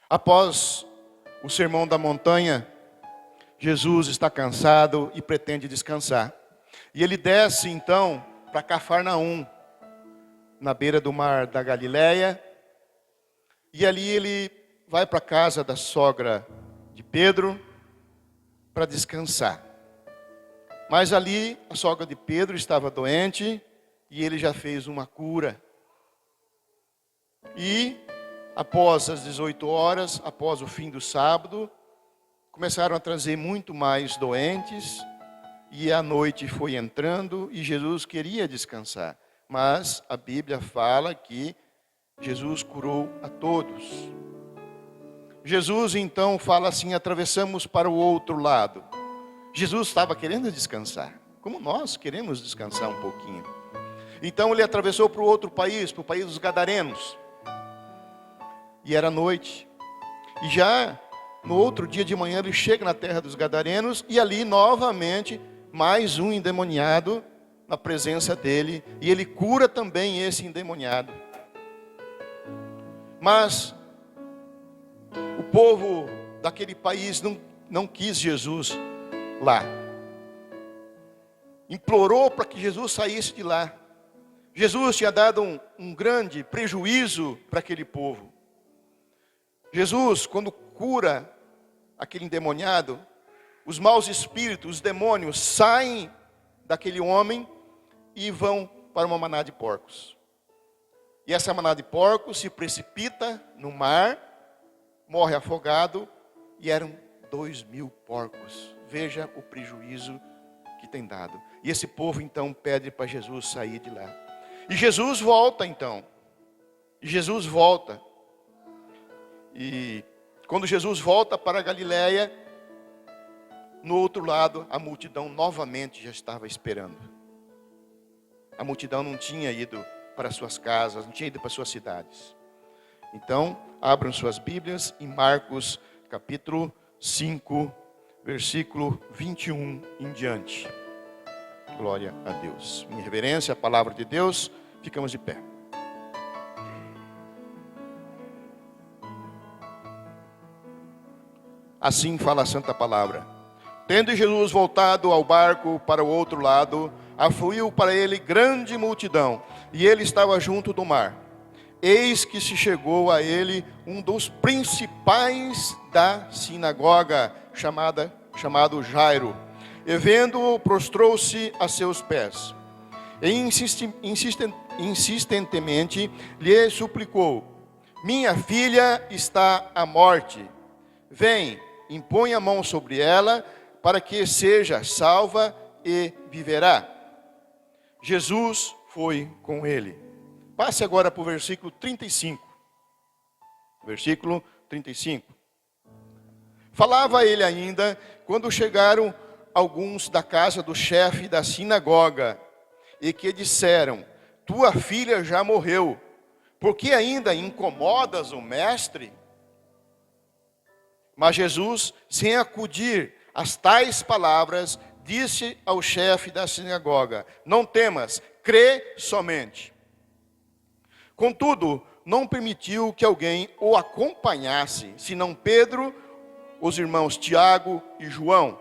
Após o sermão da montanha, Jesus está cansado e pretende descansar. E ele desce então para Cafarnaum, na beira do mar da Galileia. E ali ele vai para a casa da sogra de Pedro para descansar. Mas ali a sogra de Pedro estava doente e ele já fez uma cura. E após as 18 horas, após o fim do sábado, começaram a trazer muito mais doentes. E a noite foi entrando e Jesus queria descansar. Mas a Bíblia fala que Jesus curou a todos. Jesus então fala assim: atravessamos para o outro lado. Jesus estava querendo descansar, como nós queremos descansar um pouquinho. Então ele atravessou para o outro país, para o país dos Gadarenos. E era noite. E já no outro dia de manhã ele chega na terra dos Gadarenos. E ali novamente mais um endemoniado na presença dele. E ele cura também esse endemoniado. Mas o povo daquele país não quis Jesus lá. Implorou para que Jesus saísse de lá. Jesus tinha dado um grande prejuízo para aquele povo. Jesus, quando cura aquele endemoniado, os maus espíritos, os demônios, saem daquele homem e vão para uma manada de porcos. E essa manada de porcos se precipita no mar, morre afogado, e eram 2.000 porcos. Veja o prejuízo que tem dado. E esse povo então pede para Jesus sair de lá. E Jesus volta então. E quando Jesus volta para a Galileia, no outro lado, a multidão novamente já estava esperando. A multidão não tinha ido para suas casas, não tinha ido para suas cidades. Então, abram suas Bíblias em Marcos capítulo 5, versículo 21 em diante. Glória a Deus. Minha reverência à palavra de Deus, ficamos de pé. Assim fala a santa palavra. Tendo Jesus voltado ao barco para o outro lado, afluiu para ele grande multidão, e ele estava junto do mar. Eis que se chegou a ele um dos principais da sinagoga, chamado Jairo. E vendo-o, prostrou-se a seus pés. E insistentemente lhe suplicou: minha filha está à morte. Vem, impõe a mão sobre ela, para que seja salva e viverá. Jesus foi com ele. Passe agora para o versículo 35. Versículo 35. Falava ele ainda, quando chegaram alguns da casa do chefe da sinagoga, e que disseram: tua filha já morreu, por que ainda incomodas o mestre? Mas Jesus, sem acudir às tais palavras, disse ao chefe da sinagoga: não temas, crê somente. Contudo, não permitiu que alguém o acompanhasse, senão Pedro, os irmãos Tiago e João.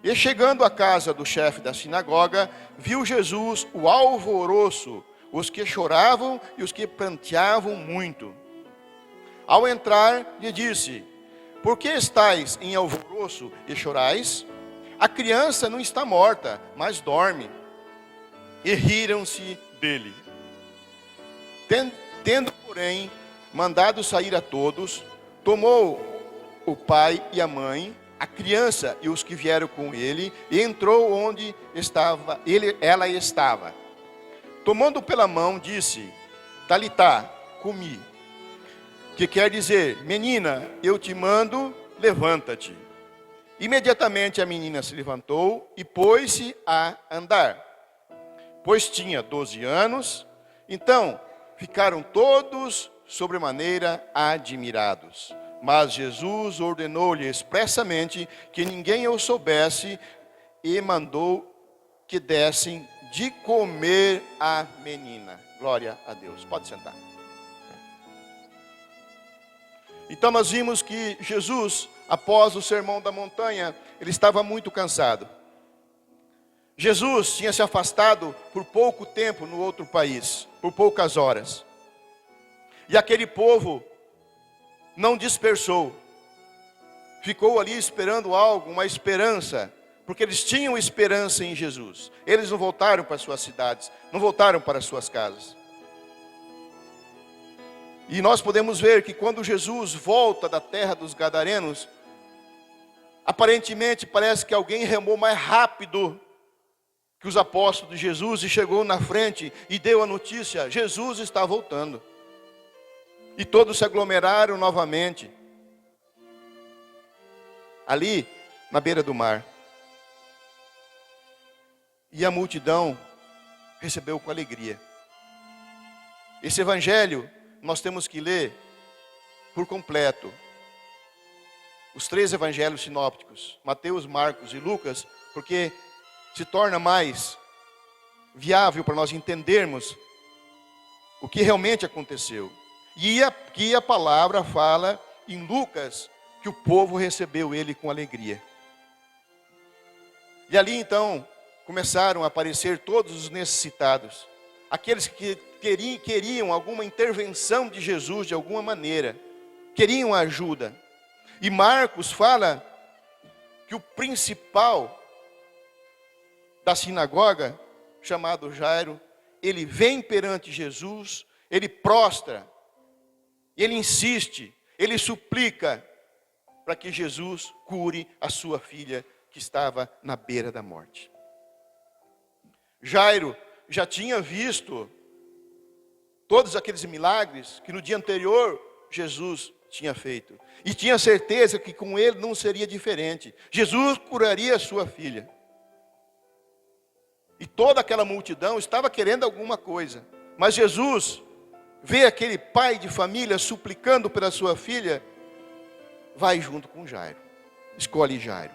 E chegando à casa do chefe da sinagoga, viu Jesus o alvoroço, os que choravam e os que pranteavam muito. Ao entrar, lhe disse: por que estáis em alvoroço e chorais? A criança não está morta, mas dorme. E riram-se dele. Tendo, porém, mandado sair a todos, tomou o pai e a mãe, a criança e os que vieram com ele, e entrou onde ela estava. Tomando pela mão, disse: Talitá, cumi, que quer dizer: menina, eu te mando, levanta-te. Imediatamente a menina se levantou e pôs-se a andar, pois tinha 12 anos. Então ficaram todos sobremaneira admirados. Mas Jesus ordenou-lhe expressamente que ninguém o soubesse e mandou que dessem de comer à menina. Glória a Deus. Pode sentar. Então nós vimos que Jesus, após o Sermão da Montanha, ele estava muito cansado. Jesus tinha se afastado por pouco tempo no outro país, por poucas horas. E aquele povo não dispersou. Ficou ali esperando algo, uma esperança, porque eles tinham esperança em Jesus. Eles não voltaram para suas cidades, não voltaram para suas casas. E nós podemos ver que quando Jesus volta da terra dos Gadarenos, aparentemente parece que alguém remou mais rápido que os apóstolos de Jesus e chegou na frente e deu a notícia: Jesus está voltando. E todos se aglomeraram novamente, ali na beira do mar. E a multidão recebeu com alegria. Esse evangelho nós temos que ler por completo. Os 3 evangelhos sinópticos, Mateus, Marcos e Lucas, porque se torna mais viável para nós entendermos o que realmente aconteceu. E aqui a palavra fala em Lucas que o povo recebeu ele com alegria. E ali então começaram a aparecer todos os necessitados, aqueles que queriam alguma intervenção de Jesus de alguma maneira, queriam ajuda. E Marcos fala que o principal da sinagoga, chamado Jairo, ele vem perante Jesus, ele prostra, ele insiste, ele suplica para que Jesus cure a sua filha que estava na beira da morte. Jairo já tinha visto todos aqueles milagres que no dia anterior Jesus tinha feito. E tinha certeza que com ele não seria diferente. Jesus curaria a sua filha. E toda aquela multidão estava querendo alguma coisa. Mas Jesus vê aquele pai de família suplicando pela sua filha, vai junto com Jairo. Escolhe Jairo.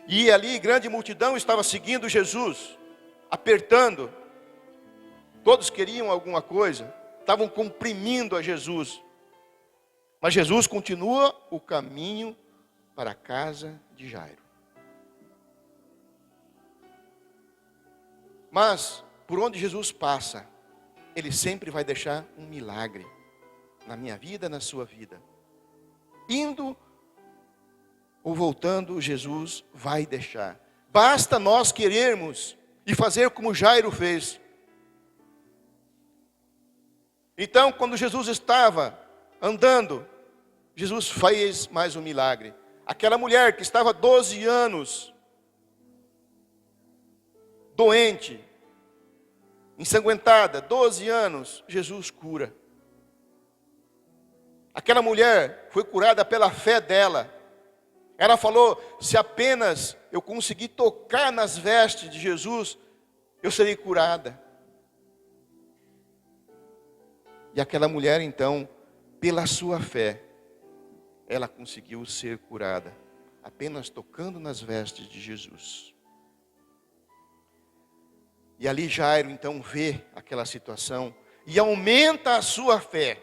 E ali grande multidão estava seguindo Jesus, apertando. Todos queriam alguma coisa, estavam comprimindo a Jesus. Mas Jesus continua o caminho para a casa de Jairo. Mas, por onde Jesus passa, Ele sempre vai deixar um milagre. Na minha vida, na sua vida. Indo ou voltando, Jesus vai deixar. Basta nós querermos e fazer como Jairo fez. Então, quando Jesus estava andando, Jesus fez mais um milagre. Aquela mulher que estava 12 anos, doente, ensanguentada, 12 anos, Jesus cura. Aquela mulher foi curada pela fé dela. Ela falou: se apenas eu conseguir tocar nas vestes de Jesus, eu serei curada. E aquela mulher então, pela sua fé, ela conseguiu ser curada, apenas tocando nas vestes de Jesus. E ali Jairo então vê aquela situação e aumenta a sua fé.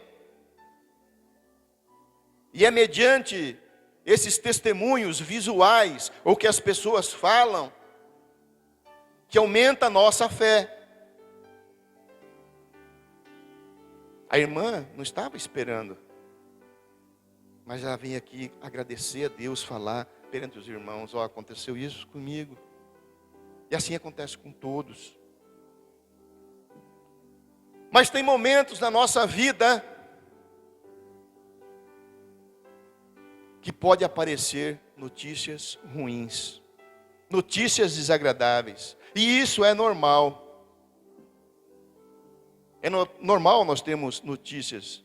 E é mediante esses testemunhos visuais, ou que as pessoas falam, que aumenta a nossa fé. A irmã não estava esperando, mas ela vem aqui agradecer a Deus, falar perante os irmãos: ó, aconteceu isso comigo. E assim acontece com todos. Mas tem momentos na nossa vida que pode aparecer notícias ruins, notícias desagradáveis. E isso é normal. É normal nós termos notícias.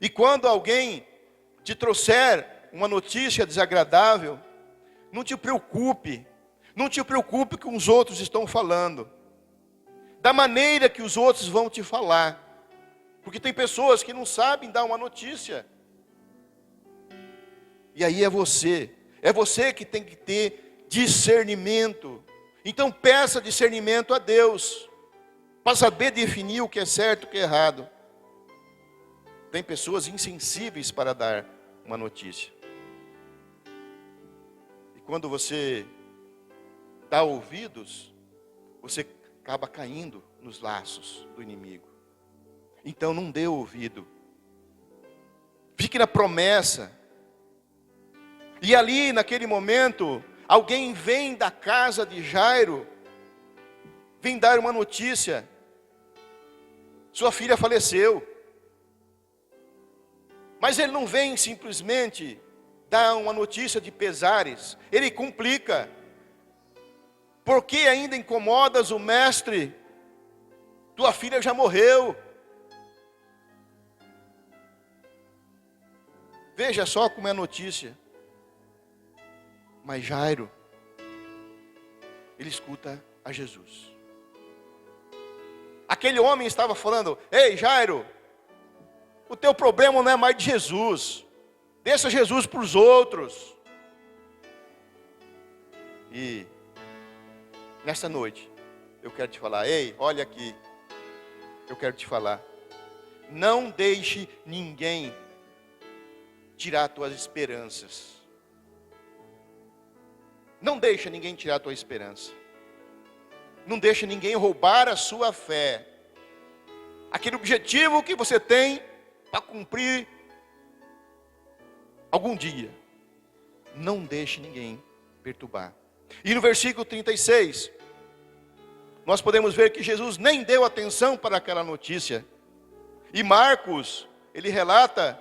E quando alguém te trouxer uma notícia desagradável, não te preocupe. Não te preocupe com os outros estão falando. Da maneira que os outros vão te falar. Porque tem pessoas que não sabem dar uma notícia. E aí é você que tem que ter discernimento. Então peça discernimento a Deus, para saber definir o que é certo e o que é errado. Tem pessoas insensíveis para dar uma notícia. E quando você dá ouvidos, você acaba caindo nos laços do inimigo. Então não dê ouvido. Fique na promessa. E ali, naquele momento, alguém vem da casa de Jairo, vem dar uma notícia. Sua filha faleceu. Mas ele não vem simplesmente dar uma notícia de pesares. Ele complica. Por que ainda incomodas o mestre? Tua filha já morreu. Veja só como é a notícia. Mas Jairo, ele escuta a Jesus. Aquele homem estava falando: ei, Jairo, o teu problema não é mais de Jesus. Deixa Jesus para os outros. E nesta noite, eu quero te falar: ei, olha aqui. Eu quero te falar. Não deixe ninguém tirar tuas esperanças. Não deixa ninguém tirar a tua esperança. Não deixa ninguém roubar a sua fé. Aquele objetivo que você tem para cumprir algum dia. Não deixe ninguém perturbar. E no versículo 36, nós podemos ver que Jesus nem deu atenção para aquela notícia. E Marcos, ele relata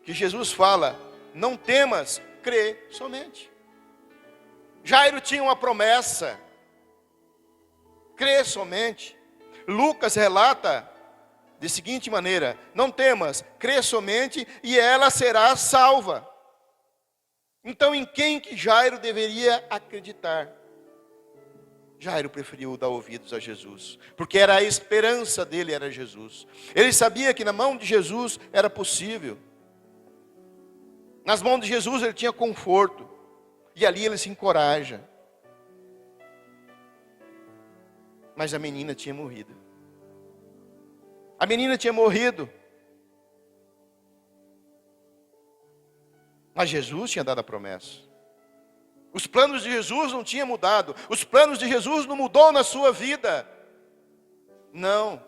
que Jesus fala: não temas, crê somente. Jairo tinha uma promessa: crê somente. Lucas relata de seguinte maneira: não temas, crê somente e ela será salva. Então em quem que Jairo deveria acreditar? Jairo preferiu dar ouvidos a Jesus, porque era a esperança dele, era Jesus. Ele sabia que na mão de Jesus era possível. Nas mãos de Jesus ele tinha conforto. E ali ele se encoraja. Mas a menina tinha morrido. A menina tinha morrido. Mas Jesus tinha dado a promessa. Os planos de Jesus não tinham mudado. Os planos de Jesus não mudou na sua vida. Não.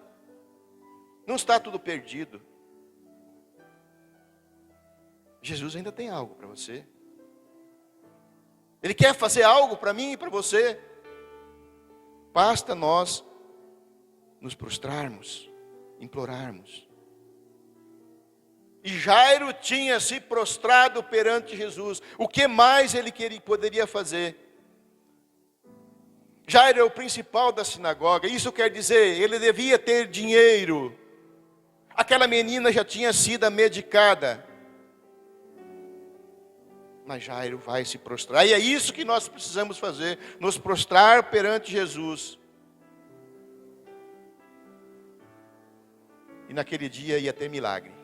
Não está tudo perdido. Jesus ainda tem algo para você. Ele quer fazer algo para mim e para você. Basta nós nos prostrarmos, implorarmos. E Jairo tinha se prostrado perante Jesus. O que mais ele poderia fazer? Jairo é o principal da sinagoga. Isso quer dizer, ele devia ter dinheiro. Aquela menina já tinha sido medicada. Mas Jairo vai se prostrar. E é isso que nós precisamos fazer. Nos prostrar perante Jesus. E naquele dia ia ter milagre.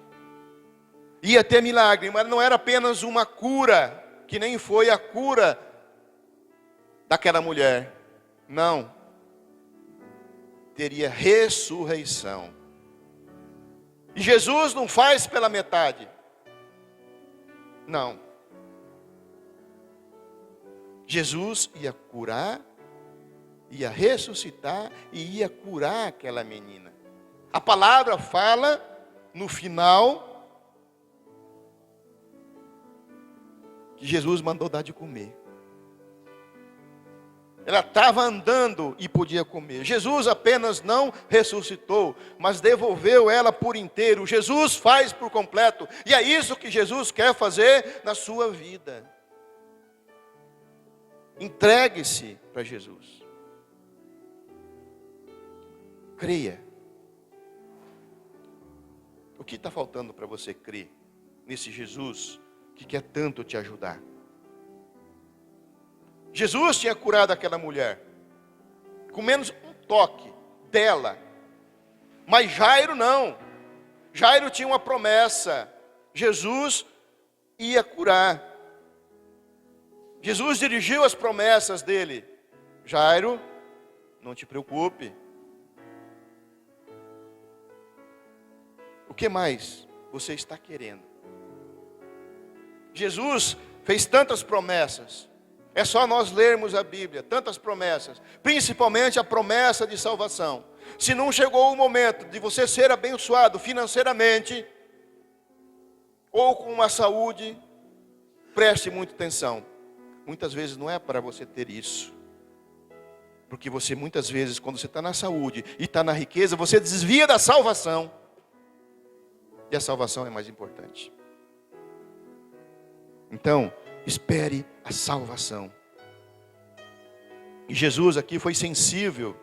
Ia ter milagre, mas não era apenas uma cura. Que nem foi a cura daquela mulher. Não. Teria ressurreição. E Jesus não faz pela metade. Não. Jesus ia curar, ia ressuscitar e ia curar aquela menina. A palavra fala no final que Jesus mandou dar de comer. Ela estava andando e podia comer. Jesus apenas não ressuscitou, mas devolveu ela por inteiro. Jesus faz por completo. E é isso que Jesus quer fazer na sua vida. Entregue-se para Jesus. Creia. O que está faltando para você crer nesse Jesus que quer tanto te ajudar? Jesus tinha curado aquela mulher, com menos um toque dela. Mas Jairo não. Jairo tinha uma promessa. Jesus ia curar. Jesus dirigiu as promessas dele. Jairo, não te preocupe. O que mais você está querendo? Jesus fez tantas promessas. É só nós lermos a Bíblia, tantas promessas, principalmente a promessa de salvação. Se não chegou o momento de você ser abençoado financeiramente, ou com uma saúde, preste muita atenção. Muitas vezes não é para você ter isso. Porque você muitas vezes, quando você está na saúde e está na riqueza, você desvia da salvação. E a salvação é mais importante. Então, espere a salvação. E Jesus aqui foi sensível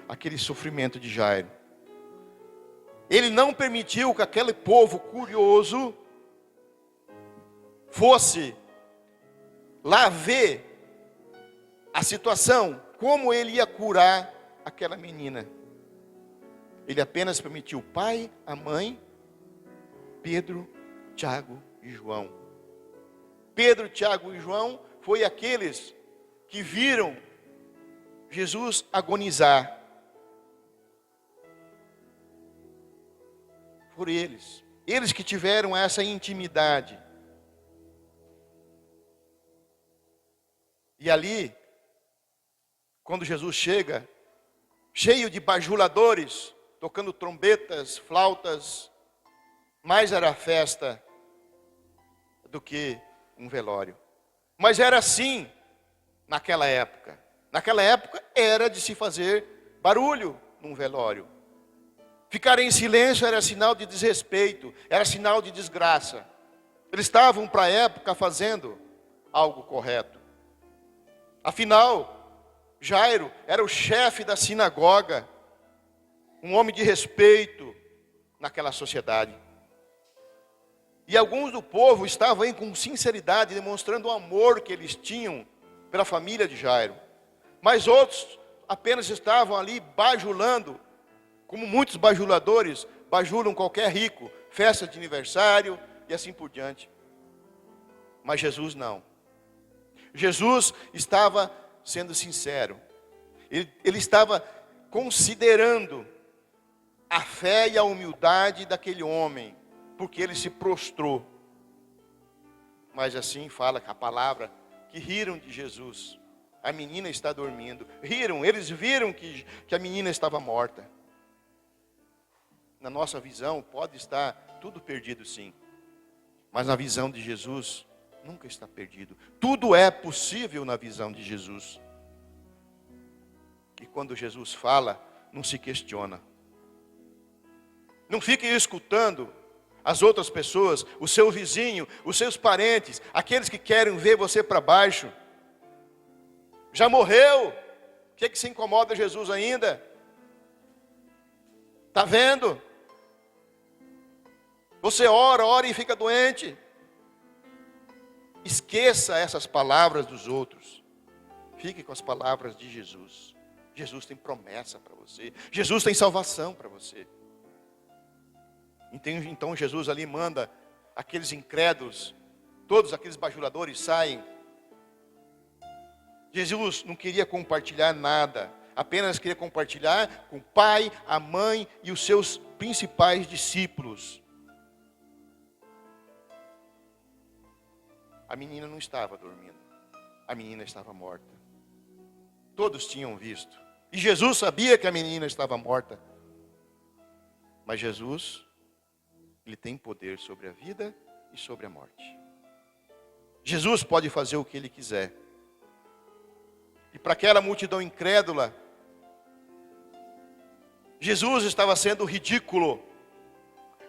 àquele sofrimento de Jairo. Ele não permitiu que aquele povo curioso fosse lá ver a situação, como ele ia curar aquela menina. Ele apenas permitiu o pai, a mãe, Pedro, Tiago e João. Pedro, Tiago e João foi aqueles que viram Jesus agonizar. Por eles que tiveram essa intimidade. E ali, quando Jesus chega, cheio de bajuladores, tocando trombetas, flautas, mais era festa do que um velório. Mas era assim naquela época. Naquela época era de se fazer barulho num velório. Ficar em silêncio era sinal de desrespeito, era sinal de desgraça. Eles estavam para a época fazendo algo correto. Afinal, Jairo era o chefe da sinagoga, um homem de respeito naquela sociedade. E alguns do povo estavam aí com sinceridade, demonstrando o amor que eles tinham pela família de Jairo. Mas outros apenas estavam ali bajulando, como muitos bajuladores bajulam qualquer rico, festa de aniversário e assim por diante. Mas Jesus não. Jesus estava sendo sincero. Ele estava considerando a fé e a humildade daquele homem, porque ele se prostrou. Mas assim fala a palavra, que riram de Jesus. A menina está dormindo. Riram, eles viram que a menina estava morta. Na nossa visão pode estar tudo perdido, sim. Mas na visão de Jesus, nunca está perdido. Tudo é possível na visão de Jesus. E quando Jesus fala, não se questiona. Não fique escutando as outras pessoas, o seu vizinho, os seus parentes, aqueles que querem ver você para baixo. Já morreu? O que se incomoda Jesus ainda? Está vendo? Você ora e fica doente. Esqueça essas palavras dos outros. Fique com as palavras de Jesus. Jesus tem promessa para você. Jesus tem salvação para você. Então Jesus ali manda aqueles incrédulos, todos aqueles bajuladores saem. Jesus não queria compartilhar nada, apenas queria compartilhar com o pai, a mãe e os seus principais discípulos. A menina não estava dormindo, a menina estava morta. Todos tinham visto. E Jesus sabia que a menina estava morta. Mas Jesus, Ele tem poder sobre a vida e sobre a morte. Jesus pode fazer o que Ele quiser. E para aquela multidão incrédula, Jesus estava sendo ridículo.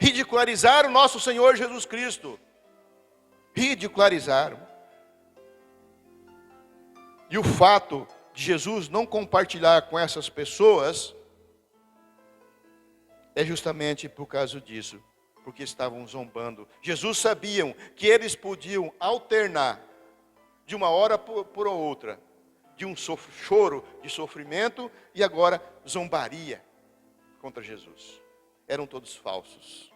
Ridicularizar o nosso Senhor Jesus Cristo. Ridicularizaram. E o fato de Jesus não compartilhar com essas pessoas é justamente por causa disso, porque estavam zombando. Jesus sabia que eles podiam alternar de uma hora por outra, de um choro de sofrimento e agora zombaria contra Jesus. Eram todos falsos.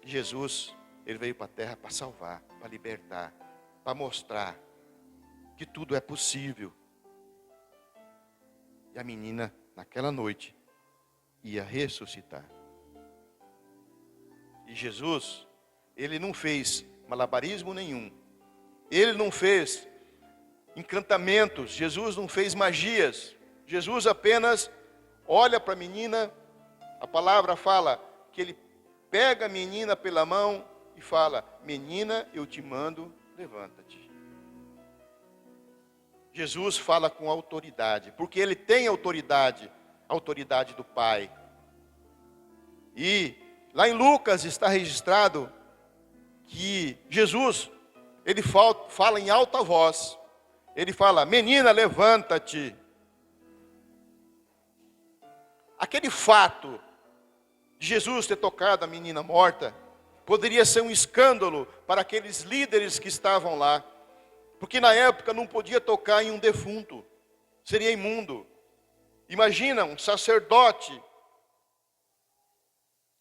Jesus, Ele veio para a terra para salvar, para libertar, para mostrar que tudo é possível. E a menina, naquela noite, ia ressuscitar. E Jesus, ele não fez malabarismo nenhum. Ele não fez encantamentos. Jesus não fez magias. Jesus apenas olha para a menina. A palavra fala que ele pega a menina pela mão e fala: menina, eu te mando, levanta-te. Jesus fala com autoridade, porque ele tem autoridade, a autoridade do Pai. E lá em Lucas está registrado que Jesus, ele fala em alta voz. Ele fala: menina, levanta-te. Aquele fato de Jesus ter tocado a menina morta poderia ser um escândalo para aqueles líderes que estavam lá. Porque na época não podia tocar em um defunto, seria imundo. Imagina um sacerdote,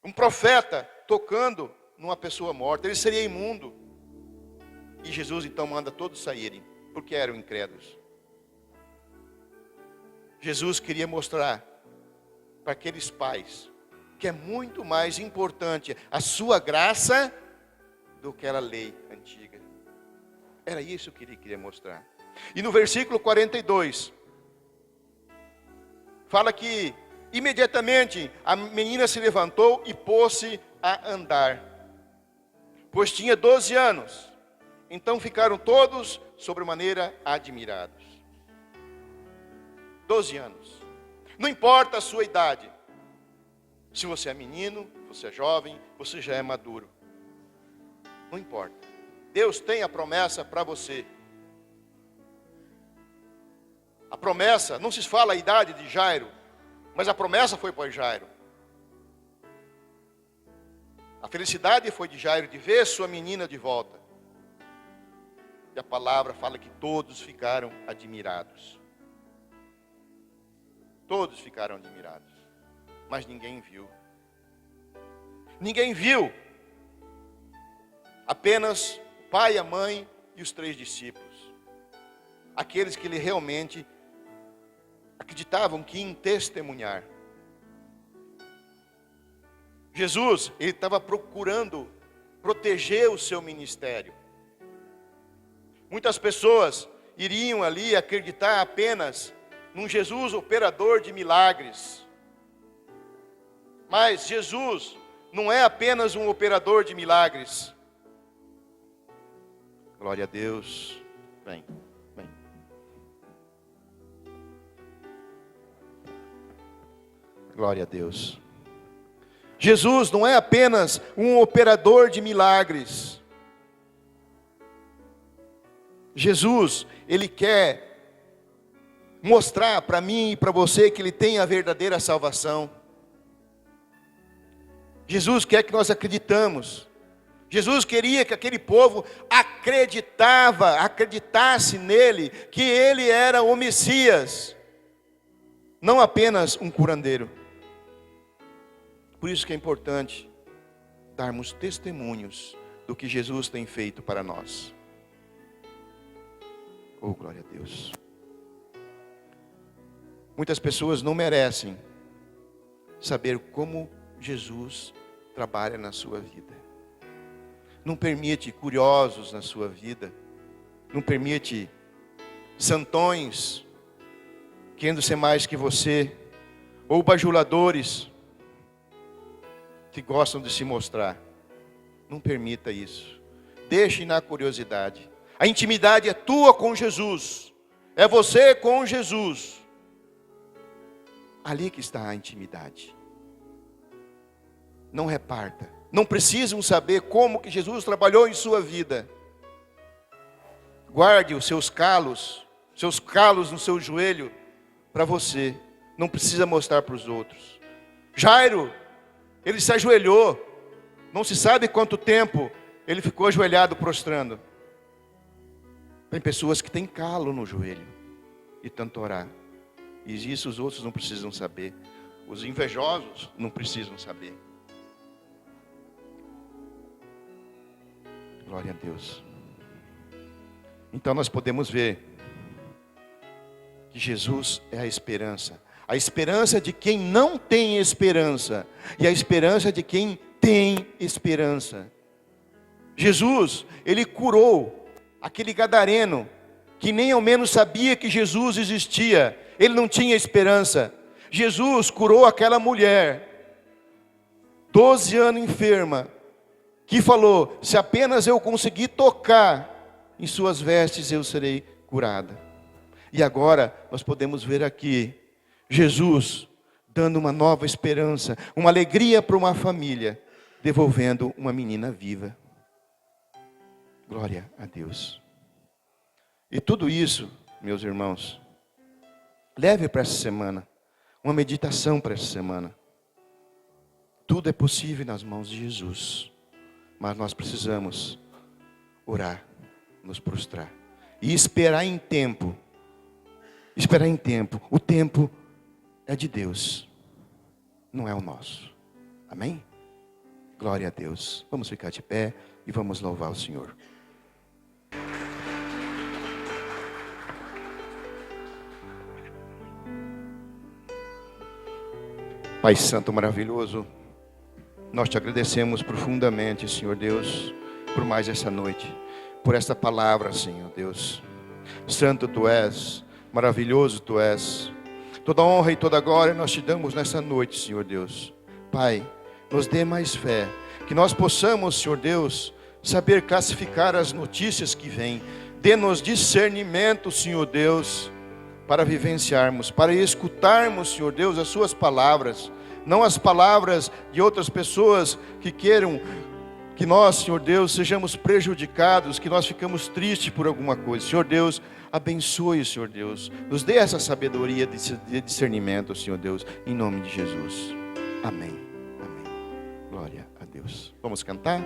um profeta tocando numa pessoa morta, ele seria imundo. E Jesus então manda todos saírem, porque eram incrédulos. Jesus queria mostrar para aqueles pais que é muito mais importante a sua graça do que aquela lei antiga. Era isso que ele queria mostrar. E no versículo 42, fala que imediatamente a menina se levantou e pôs-se a andar, pois tinha 12 anos. Então ficaram todos sobremaneira admirados. 12 anos. Não importa a sua idade. Se você é menino, você é jovem, você já é maduro. Não importa. Deus tem a promessa para você. A promessa, não se fala a idade de Jairo, mas a promessa foi para Jairo. A felicidade foi de Jairo de ver sua menina de volta. E a palavra fala que todos ficaram admirados. Todos ficaram admirados. Mas ninguém viu. Ninguém viu. Apenas o pai, a mãe e os 3 discípulos. Aqueles que realmente acreditavam que iam testemunhar. Jesus, ele estava procurando proteger o seu ministério. Muitas pessoas iriam ali acreditar apenas num Jesus operador de milagres. Mas Jesus não é apenas um operador de milagres. Glória a Deus. Vem. Glória a Deus. Jesus não é apenas um operador de milagres. Jesus, ele quer mostrar para mim e para você que ele tem a verdadeira salvação. Jesus quer que nós acreditamos. Jesus queria que aquele povo acreditasse nele, que ele era o Messias, não apenas um curandeiro. Por isso que é importante darmos testemunhos do que Jesus tem feito para nós. Oh, glória a Deus. Muitas pessoas não merecem saber como Jesus trabalha na sua vida. Não permite curiosos na sua vida. Não permite santões querendo ser mais que você, ou bajuladores que gostam de se mostrar. Não permita isso. Deixe na curiosidade. A intimidade é tua com Jesus. É você com Jesus. Ali que está a intimidade. Não reparta. Não precisam saber como que Jesus trabalhou em sua vida. Guarde os seus calos no seu joelho para você. Não precisa mostrar para os outros. Jairo, ele se ajoelhou. Não se sabe quanto tempo ele ficou ajoelhado prostrando. Tem pessoas que têm calo no joelho e tanto orar. E isso os outros não precisam saber. Os invejosos não precisam saber. Glória a Deus. Então nós podemos ver que Jesus é a esperança, A esperança de quem não tem esperança. E a esperança de quem tem esperança. Jesus, ele curou aquele gadareno, que nem ao menos sabia que Jesus existia. Ele não tinha esperança. Jesus curou aquela mulher, 12 anos enferma, que falou: se apenas eu conseguir tocar em suas vestes, eu serei curada. E agora nós podemos ver aqui Jesus dando uma nova esperança, uma alegria para uma família, devolvendo uma menina viva. Glória a Deus. E tudo isso, meus irmãos, leve para essa semana, uma meditação para essa semana. Tudo é possível nas mãos de Jesus, mas nós precisamos orar, nos prostrar e esperar em tempo. Esperar em tempo. O tempo é de Deus, não é o nosso. Amém? Glória a Deus. Vamos ficar de pé e vamos louvar o Senhor. Pai Santo maravilhoso, nós te agradecemos profundamente, Senhor Deus, por mais essa noite, por esta palavra, Senhor Deus. Santo Tu és, maravilhoso Tu és. Toda honra e toda glória nós te damos nessa noite, Senhor Deus. Pai, nos dê mais fé, que nós possamos, Senhor Deus, saber classificar as notícias que vêm. Dê-nos discernimento, Senhor Deus, para vivenciarmos, para escutarmos, Senhor Deus, as suas palavras, não as palavras de outras pessoas que queiram que nós, Senhor Deus, sejamos prejudicados, que nós ficamos tristes por alguma coisa. Senhor Deus, abençoe, Senhor Deus, nos dê essa sabedoria de discernimento, Senhor Deus, em nome de Jesus. Amém. Amém. Glória a Deus. Vamos cantar?